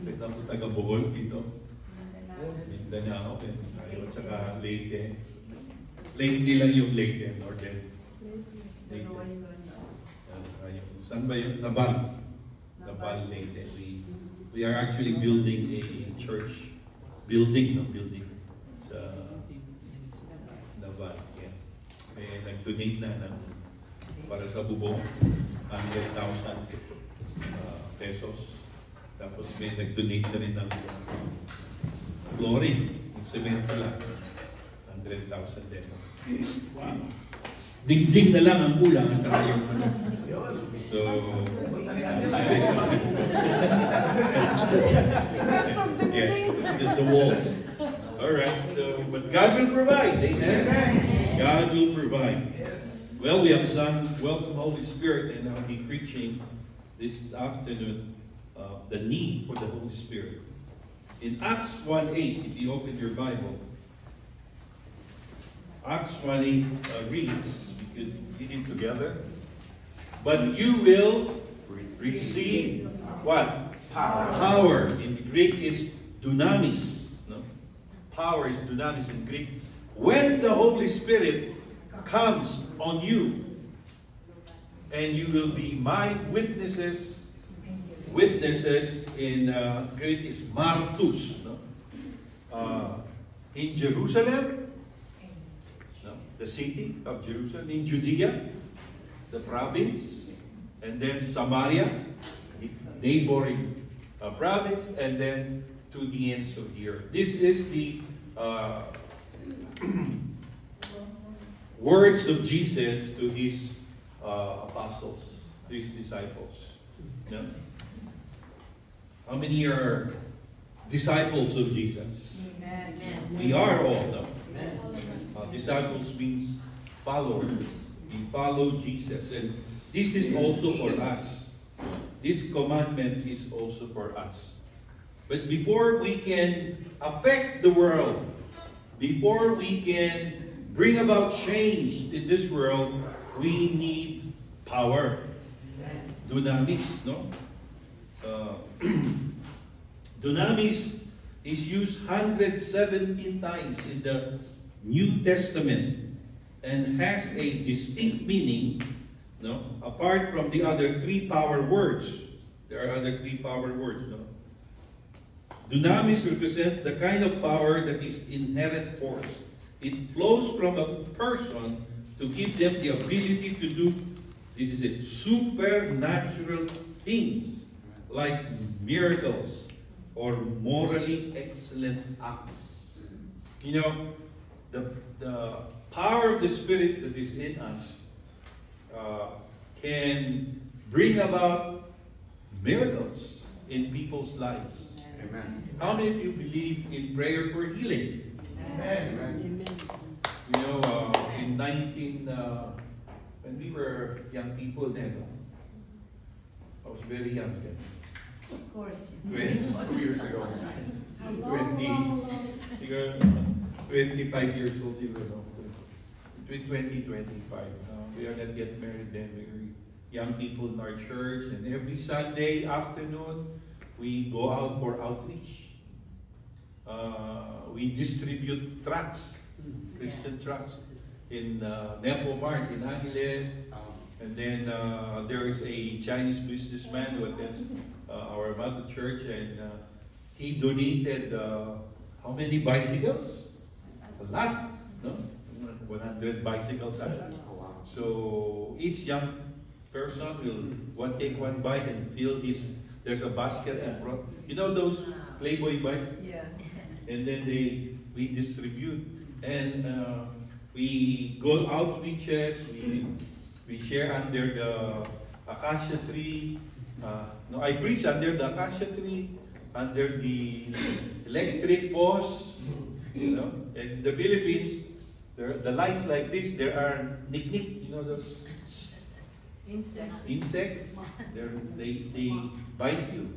Ito po taga Bohol dito. Mindanao, tayo, at saka Leyte. Leyte lang yung Leyte, Northern. Leyte. Saan ba yun? Nabal. Nabal, Leyte. We are actually building a church building sa Nabal. Yeah. May nag-donate na para sa bubong, 100,000 pesos. Tapos may nag-donate na rin ng flooring, yung cemento lang, 100,000 din. Wow. Dingding na lang ang kulang at saka yung ano. So, yeah, just the walls. All right, so, but God will provide. Amen. God will provide. Yes. Well, we have sung Welcome Holy Spirit, and I'll be preaching this afternoon the need for the Holy Spirit. In Acts 1:8, if you open your Bible, Acts 1:8 reads, we could read it together. But you will receive what? Power. In Greek, it's dunamis. No? Power is dunamis in Greek. When the Holy Spirit comes on you, and you will be my witnesses. Witnesses in Greek is martus. No? In Jerusalem, no? The city of Jerusalem, in Judea, the province, and then Samaria, neighboring province, and then to the ends of the earth. This is the words of Jesus to his apostles, to his disciples. No? How many are disciples of Jesus? Amen. We are all, no? Yes. Disciples means followers. We follow Jesus. And this is also for us. This commandment is also for us. But before we can affect the world, before we can bring about change in this world, we need power. Dunamis, no? Dunamis is used 117 times in the New Testament and has a distinct meaning, no? Apart from the other three power words. There are other three power words, no? Dunamis represents the kind of power that is inherent force. It flows from a person to give them the ability to do, this is it, supernatural things like miracles or morally excellent acts. You know, the power of the Spirit that is in us can bring about miracles in people's lives. Amen. How many of you believe in prayer for healing? Amen. Amen. You know, when we were young people then, I was very young then. Of course. 2 years ago. 25 years old, you know. Between 20 and 25. We are not yet married then. We were young people in our church. And every Sunday afternoon, we go out for outreach. We distribute tracts, Christian tracts, in Nepo Mart, in Angeles. And then there is a Chinese businessman who attends our mother church, and he donated how many bicycles? A lot, no? 100 bicycles. So each young person will take one bike and fill his. There's a basket in front. You know those Playboy bike? Yeah. And then we distribute, and we go outreaches. We share under the acacia tree. No, I preach under the acacia tree, under the electric post. You know, in the Philippines, the lights like this. There are nick. You know those Insects. Insects. They bite you.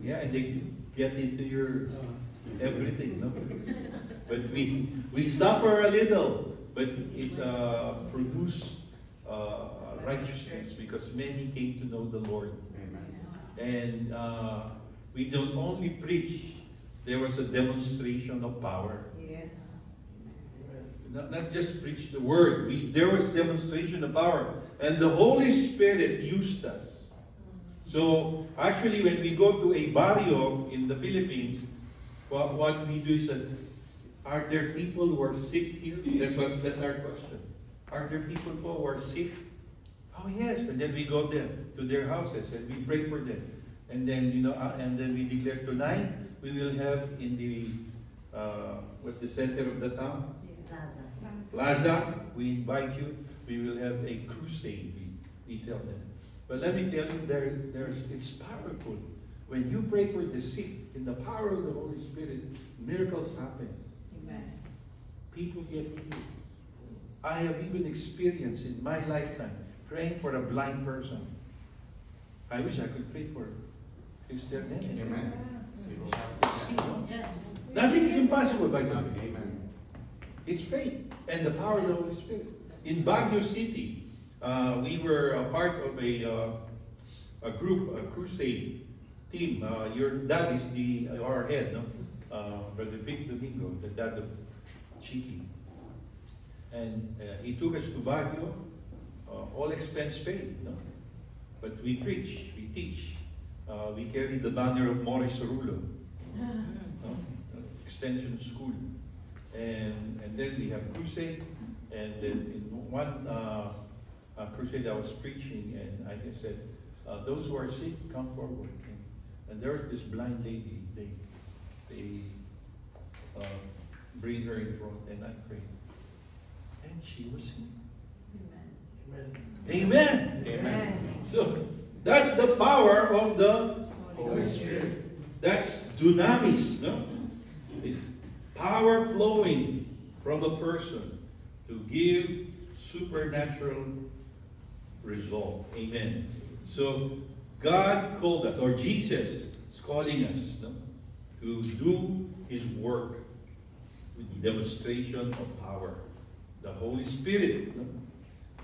Yeah, and they get into your everything. No? But we suffer a little, but it produces righteousness because many came to know the Lord. Amen. And we don't only preach, there was a demonstration of power. Yes. Not just preach the word. There was demonstration of power. And the Holy Spirit used us. So, actually, when we go to a barrio in the Philippines, what we do is that, are there people who are sick here? That's our question. Are there people who are sick? Oh yes. And then we go there to their houses and we pray for them. And then, and then we declare tonight we will have in the what's the center of the town? Plaza. We invite you. We will have a crusade. We tell them. But let me tell you, it's powerful. When you pray for the sick, in the power of the Holy Spirit, miracles happen. Amen. People get healed. I have even experienced in my lifetime praying for a blind person. I wish I could pray for Sister Nene. Amen. Nothing is impossible by God. Amen. It's faith and the power of the Holy Spirit. In Baguio City, we were a part of a group, a crusade team. Your dad is our head, no? Brother Vic Domingo, the dad of Chiki. And he took us to Baguio, all expense paid, no? But we preach, we teach. We carry the banner of Morris Rulo, extension school. And then we have crusade. And then in one crusade I was preaching, and I just said, those who are sick, come forward. And there was this blind lady. They bring her in front, and I prayed. And she was healed. Amen. Amen. Amen. So that's the power of the Holy Spirit. That's dunamis, no? It's power flowing from a person to give supernatural result. Amen. So God called us, or Jesus is calling us, no, to do His work with demonstration of power. The Holy Spirit. No?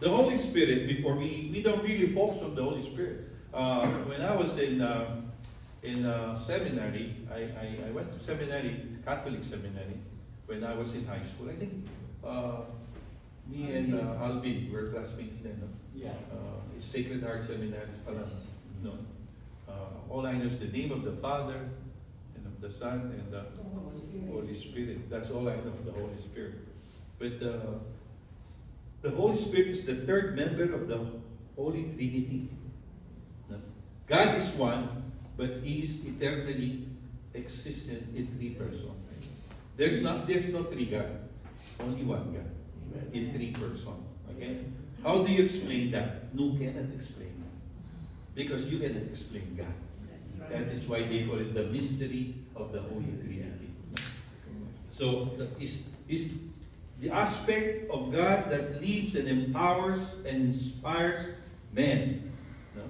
The Holy Spirit, before we don't really focus on the Holy Spirit. When I was in seminary, I went to seminary, Catholic seminary, when I was in high school. I think me and Alvin were classmates then. No? Yeah. Sacred Heart Seminary. No. All I know is the name of the Father and of the Son and the Holy Spirit. That's all I know of the Holy Spirit. But the Holy Spirit is the third member of the Holy Trinity. God is one, but He is eternally existent in three persons. There's no three God, only one God in three persons. Okay? How do you explain that? No cannot explain that. Because you cannot explain God. That is why they call it the mystery of the Holy Trinity. So is the aspect of God that leads and empowers and inspires men. No?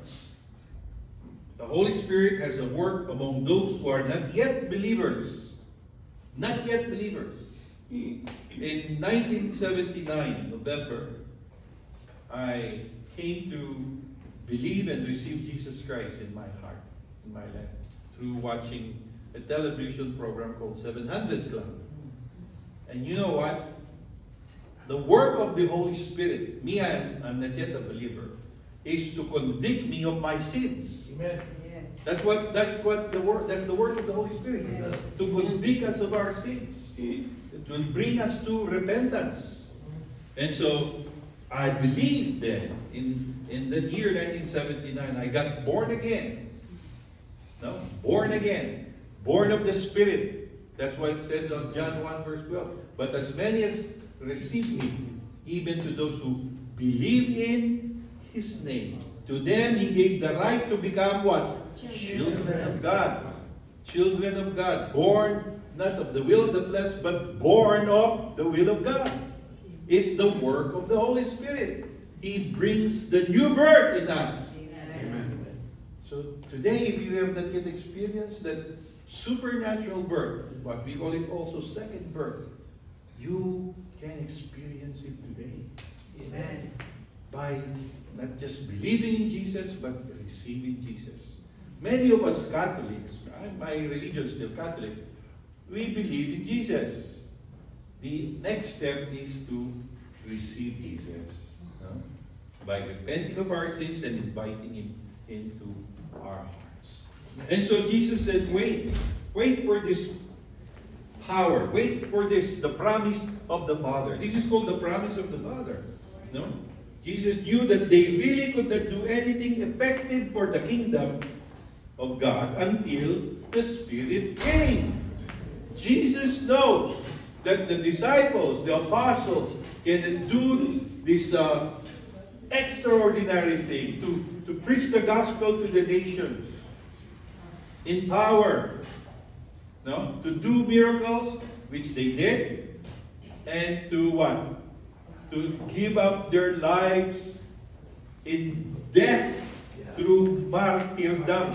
The Holy Spirit has a work among those who are not yet believers. Not yet believers. In 1979, November, I came to believe and receive Jesus Christ in my heart, in my life, through watching a television program called 700 Club. And you know what? The work of the Holy Spirit, I'm not yet a believer, is to convict me of my sins. Amen. Yes. That's the work of the Holy Spirit. Yes. To convict us of our sins. To bring us to repentance. And so I believe then in the year 1979 I got born again. No? Born again. Born of the Spirit. That's what it says on John 1 verse 12. But as many as receive Him, even to those who believe in His name, to them He gave the right to become what? Children of God. Children of God. Born not of the will of the flesh, but born of the will of God. It's the work of the Holy Spirit. He brings the new birth in us. Amen. So today, if you have not yet experienced that supernatural birth, what we call it also second birth, you can experience it today. Amen. By not just believing in Jesus, but receiving Jesus. Many of us Catholics, my religion is still Catholic, we believe in Jesus. The next step is to receive Jesus, no? By repenting of our sins and inviting Him into our hearts. And so Jesus said, wait for this power, wait for this, the promise of the Father. This is called the promise of the Father. No? Jesus knew that they really could not do anything effective for the kingdom of God until the Spirit came. Jesus knows that the disciples, the apostles, can do this extraordinary thing to preach the gospel to the nations in power, no? To do miracles, which they did, and to what? To give up their lives in death through martyrdom.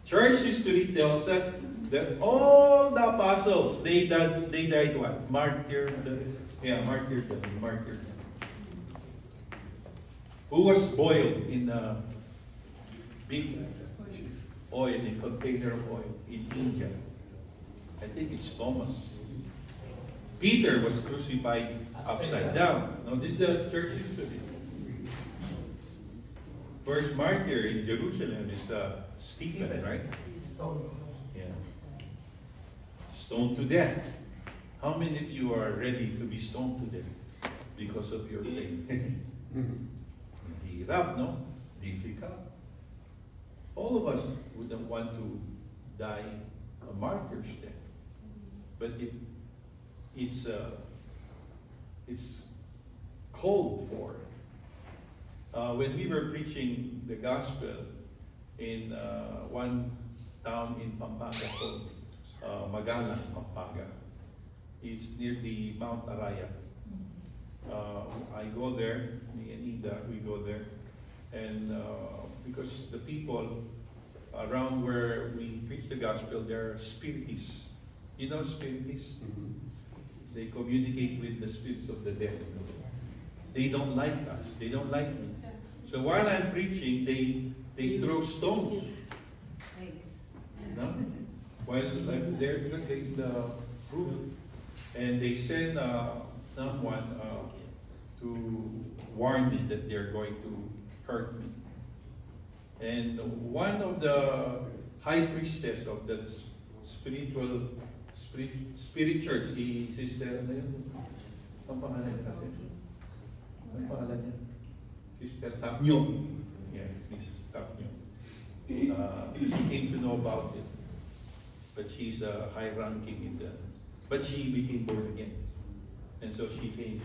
Church history tells us that all the apostles, they died what? Martyrdom. Who was boiled in a big oil, in a container of oil in India. I think it's Thomas. Peter was crucified upside down. Now this is the church history. First martyr in Jerusalem is Stephen, right? Yeah. Stoned to death. How many of you are ready to be stoned to death because of your faith? Hirap, no? Difficult. All of us wouldn't want to die a martyr's death. But if it's called for. When we were preaching the gospel in one town in Pampanga called Magalang, Pampanga. It's near the Mount Araya. I go there, me and Ida, we go there. And because the people around where we preach the gospel, they're spiritists. You know spiritists? Mm-hmm. They communicate with the spirits of the dead. They don't like us. They don't like me. So while I'm preaching, they throw stones. No? While I'm there, because there's the roof. And they send someone to warn me that they're going to hurt me. And one of the high priestess of that spirit church, si Sister, ang pangalan niya kasi? Ang pangalan niya? Sister Tapnyo. Yeah, Miss Tapnyo. She came to know about it. But she's high ranking in the... But she became born again. And so she came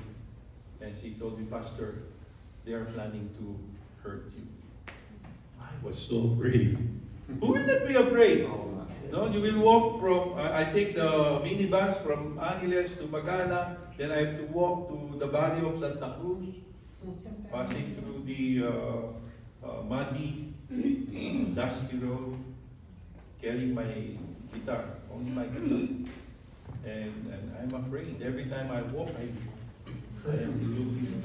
and she told me, Pastor, they are planning to hurt you. I was so afraid. Who will not be afraid? No, you will walk from, I take the minibus from Angeles to Magalang, then I have to walk to the barrio of Santa Cruz, passing through the muddy, dusty road, carrying my guitar, only my guitar. And I'm afraid. Every time I walk, I am looking,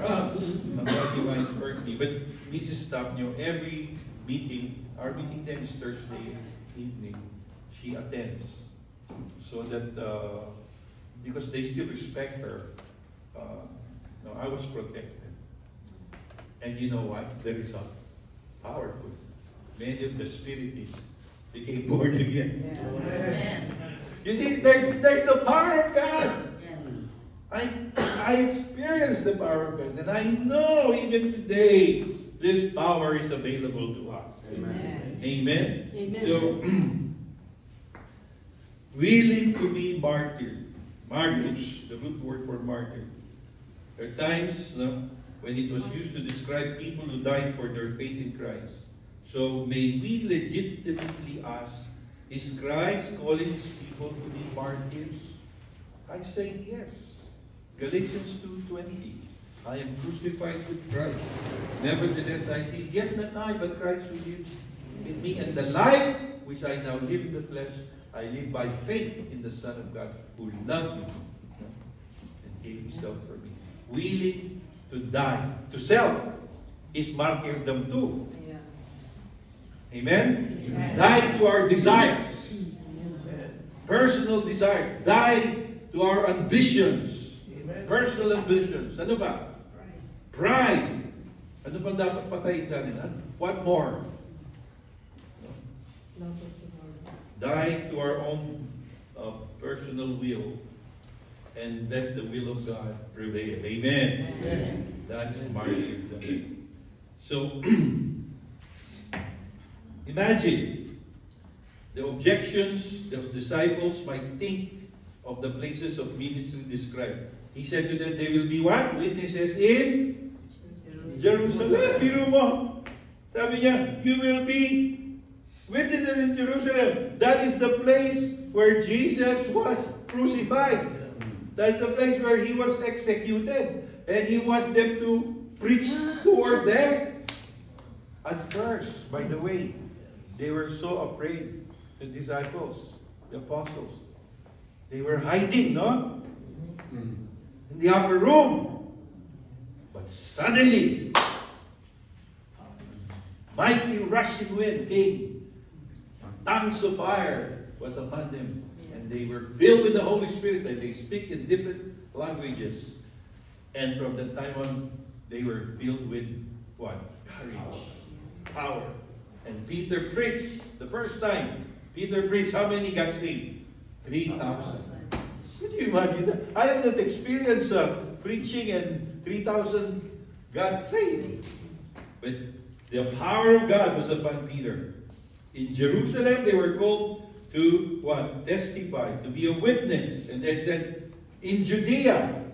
nobody might hurt me. But Mrs. Tapnyo, every meeting, our meeting then is Thursday evening, she attends. So that, because they still respect her, no, I was protected. And you know what? The result, powerful. Many of the spiritists became born again. Amen. You see, there's the power of God. I experienced the power of God, and I know even today this power is available to us. Amen. Amen. Amen. So, willing to be martyred. Martyrs, the root word for martyr. There are times when it was used to describe people who died for their faith in Christ. So may we legitimately ask, is Christ calling his people to be martyrs? I say yes. Galatians 2:20. I am crucified with Christ. Nevertheless I live, yet not I, but Christ who lives in me. And the life which I now live in the flesh, I live by faith in the Son of God, who loved me and gave himself for me. Willing to die. To self is martyrdom too. Amen? Amen. Die to our desires. Personal desires. Die to our ambitions. Amen. Personal ambitions. Ano ba? Pride. Ano pa dapat patayin sa atin? Ha? What more? Die to our own personal will and let the will of God prevail. Amen. Amen. That's martyrdom. So, imagine the objections those disciples might think of the places of ministry described. He said to them, they will be what? Witnesses in Jerusalem. Biro mo. Sabi niya, you will be witnesses in Jerusalem. That is the place where Jesus was crucified. That's the place where he was executed. And he wants them to preach toward there. At first, by the way, they were so afraid, the disciples, the apostles. They were hiding, no? In the upper room. But suddenly, mighty rushing wind came. Tongues of fire was upon them. And they were filled with the Holy Spirit, and they speak in different languages. And from that time on, they were filled with what? Courage. Power. And Peter preached the first time. Peter preached, how many got saved? 3,000. Could you imagine that? I have not experienced preaching and 3,000 got saved. But the power of God was upon Peter. In Jerusalem, they were called to what? Testify, to be a witness. And they said, in Judea,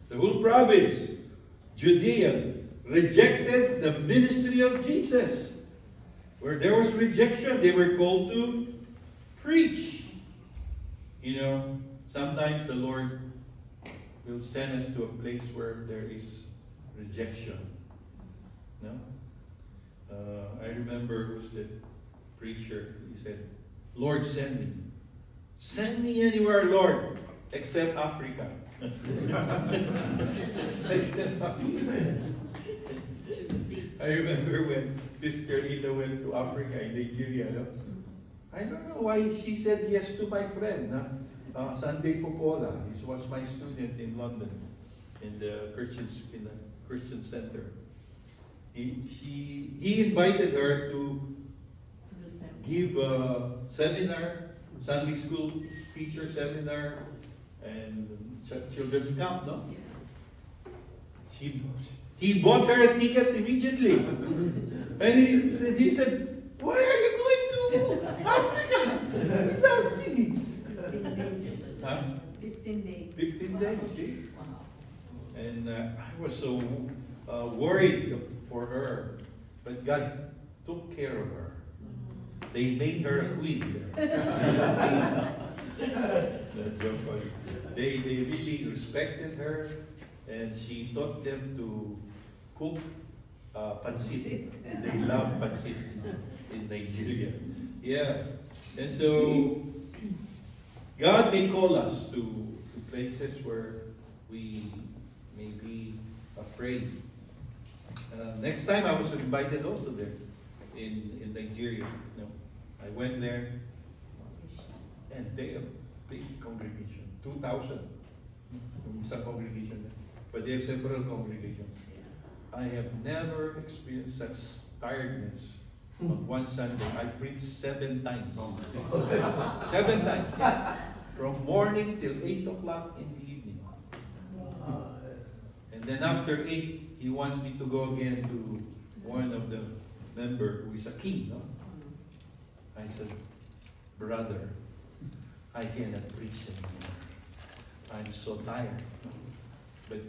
the whole province, Judea, rejected the ministry of Jesus. Where there was rejection, they were called to preach. You know, sometimes the Lord will send us to a place where there is rejection. No? I remember who's the preacher. He said, Lord, send me. Send me anywhere, Lord, except Africa. I remember when Sister Rita went to Africa in Nigeria. No? I don't know why she said yes to my friend, Sunday Popola. He was my student in London, in the Christian Center. He invited her to give a seminar, Sunday school teacher seminar, and children's camp, no? He bought her a ticket immediately. And he said, why are you going to Africa without me? 15 days. Huh? 15 days. 15 days, see? Wow. And I was so worried for her. But God took care of her. They made her a queen. That's so funny. They really respected her, and she taught them to cook pancit. They love pancit in Nigeria. Yeah. And so God may call us to places where we may be afraid. Next time I was invited also there in Nigeria. You know, I went there, and they have a big congregation, 2,000 in some congregation, but they have several congregations. I have never experienced such tiredness on one Sunday. I preached 7 times. 7 times. From morning till 8 o'clock in the evening. And then after 8, he wants me to go again to one of the members who is a king. No? I said, brother, I cannot preach anymore. I'm so tired. But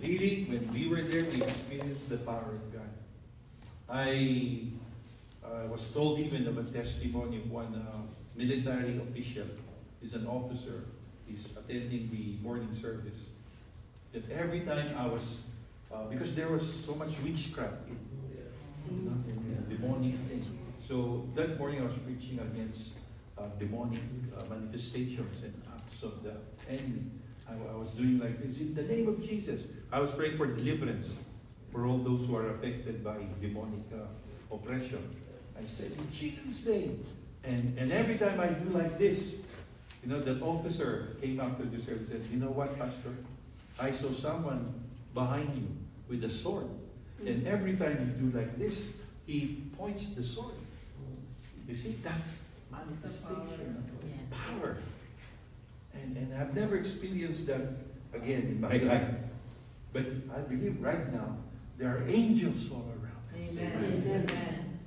really, when we were there, we experienced the power of God. I was told even of a testimony of one military official. He's an officer. He's attending the morning service. That every time I was, because there was so much witchcraft in demonic things. So that morning I was preaching against demonic manifestations and acts of the enemy. I was doing like this in the name of Jesus. I was praying for deliverance for all those who are affected by demonic oppression. I said, in Jesus' name. And every time I do like this, that officer came up to the service and said, you know what, Pastor? I saw someone behind you with a sword. And every time you do like this, he points the sword. You see, that's manifestation of power. And I've never experienced that again in my life. But I believe right now, there are angels all around us. Amen.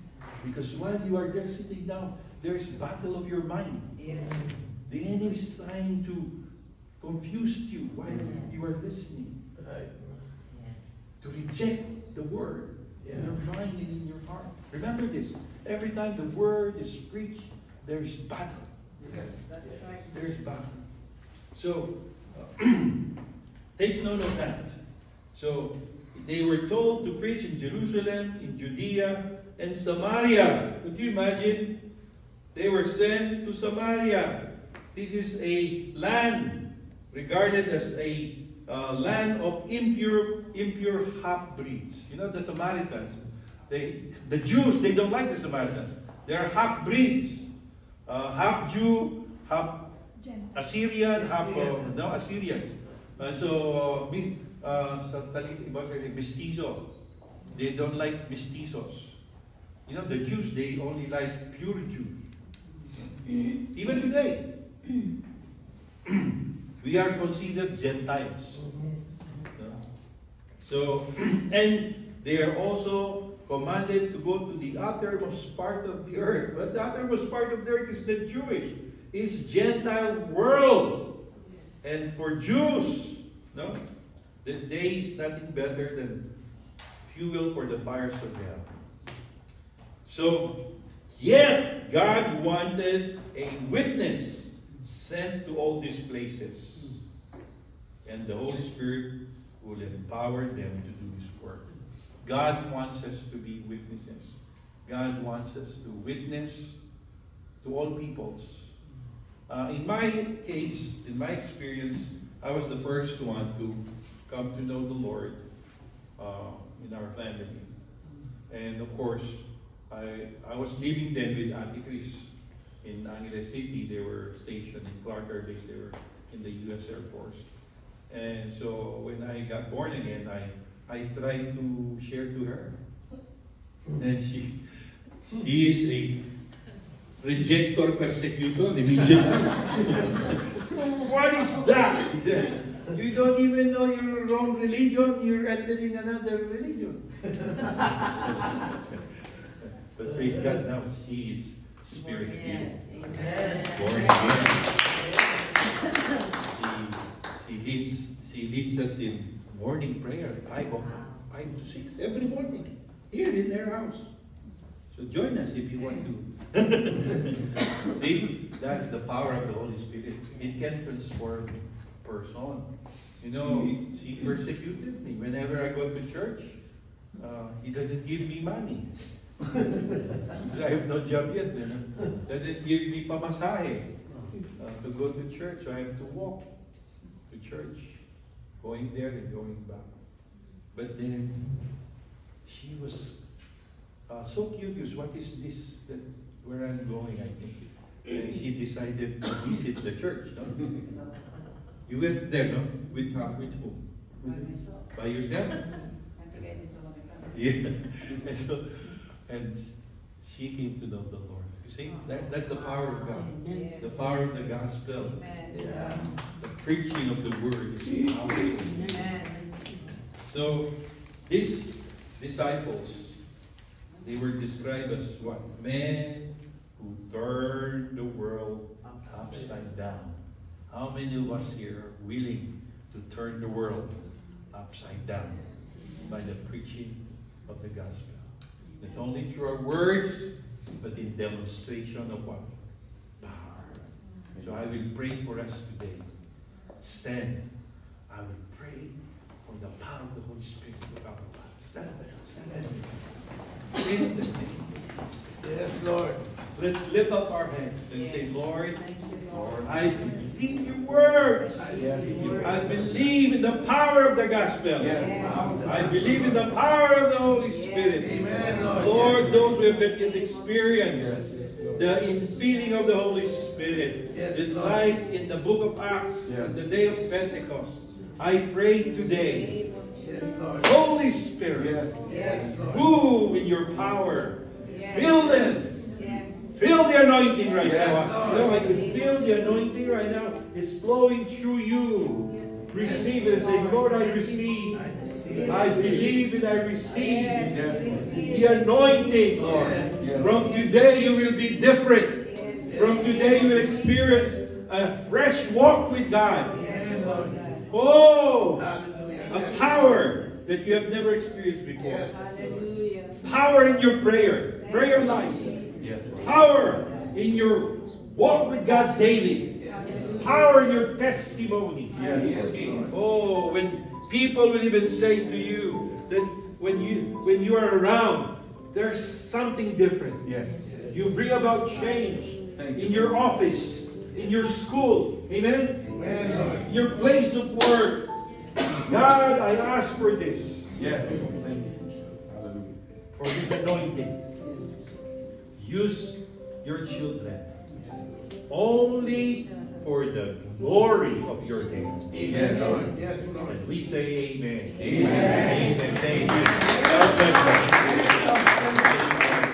Because while you are there sitting down, there's battle of your mind. Yes. The enemy is trying to confuse you while you are listening. To reject the word in your mind and in your heart. Remember this. Every time the word is preached, there is battle. Yes, that's right. There is battle. So, take note of that. So, they were told to preach in Jerusalem, in Judea, and Samaria. Could you imagine? They were sent to Samaria. This is a land regarded as a land of impure half-breeds. The Samaritans. The Jews, they don't like the Samaritans. They are half-breeds. Half Jew, half Assyrian, half Assyrians. Sa talit, iba say mestizo. They don't like mestizos. The Jews, they only like pure Jews. Even today, we are considered Gentiles. So, and they are also commanded to go to the uttermost part of the earth. But the uttermost part of the earth is not Jewish. It's Gentile world. And for Jews, the day is nothing better than fuel for the fires of hell. So, yet God wanted a witness sent to all these places. And the Holy Spirit will empower them to do His work. God wants us to be witnesses. God wants us to witness to all peoples. In my case, in my experience, I was the first one to come to know the Lord in our family. And of course, I was living then with Auntie Chris in Angeles City. They were stationed in Clark Air Base. They were in the U.S. Air Force. And so when I got born again, I tried to share to her. And she is a rejector persecutor immediately. What is that? He said, you don't even know your own religion, you're entering another religion. But praise God, now she is spirit-filled. Born again. She leads us in morning prayer, 5 to 6 every morning, here in their house. So join us if you want to. See, that's the power of the Holy Spirit. It can transform a person. She persecuted me. Whenever I go to church, he doesn't give me money. I have no job yet. Doesn't give me pamasahe to go to church. So I have to walk to church, going there and going back. But then she was so curious. What is this? Where I'm going, I think. And she decided to visit the church. No? You went there, no? With whom? By myself. By yourself? I forget this one. Yeah. And she came to know the Lord. You see, that's the power of God. Yes. The power of the gospel. Amen. The preaching of the word is powerful. Amen. So, these disciples, they were described as what? Men who turned the world upside down. How many of us here are willing to turn the world upside down by the preaching of the gospel? Not only through our words, but in demonstration of what? Power. So I will pray for us today. Stand. I will pray for the power of the Holy Spirit to come upon us. In the name. Yes, Lord. Let's lift up our hands and say, Lord, Thank you, Lord. I believe your words. Yes, I believe in the power of the gospel. Yes. I believe in the power of the Holy Spirit. Amen, Lord. Lord, those who have experienced the infilling of the Holy Spirit, Yes, this Lord. night in the book of Acts, Yes. on the day of Pentecost, I pray today, Yes, Lord. Holy Spirit, Yes. Yes, Lord. move in your power. Yes. Fill this. Yes. Feel the anointing right Yes, now. Lord. You know, I can feel the anointing right now. It's flowing through you. Receive it and say, Lord, I receive. I believe and I receive. Yes. The anointing, Lord. Yes. From today you will be different. Yes. From today you will experience a fresh walk with God. Yes, Lord. Oh, Hallelujah. a power that you have never experienced before. Yes. Hallelujah. Power in your prayer life. Yes, Lord. Power in your walk with God daily. Power in your testimony. Yes, Lord. Oh, when people will even say to you that when you are around, there's something different. Yes. You bring about change Thank you. in your office, in your school. Amen? Amen, Lord. Your place of work. God, I ask for this. Yes. Thank you. Hallelujah. For this anointing. Use your children only for the glory of your name. Yes, Lord. Yes, Lord. And we say amen. Amen. Amen. Thank you. God bless you.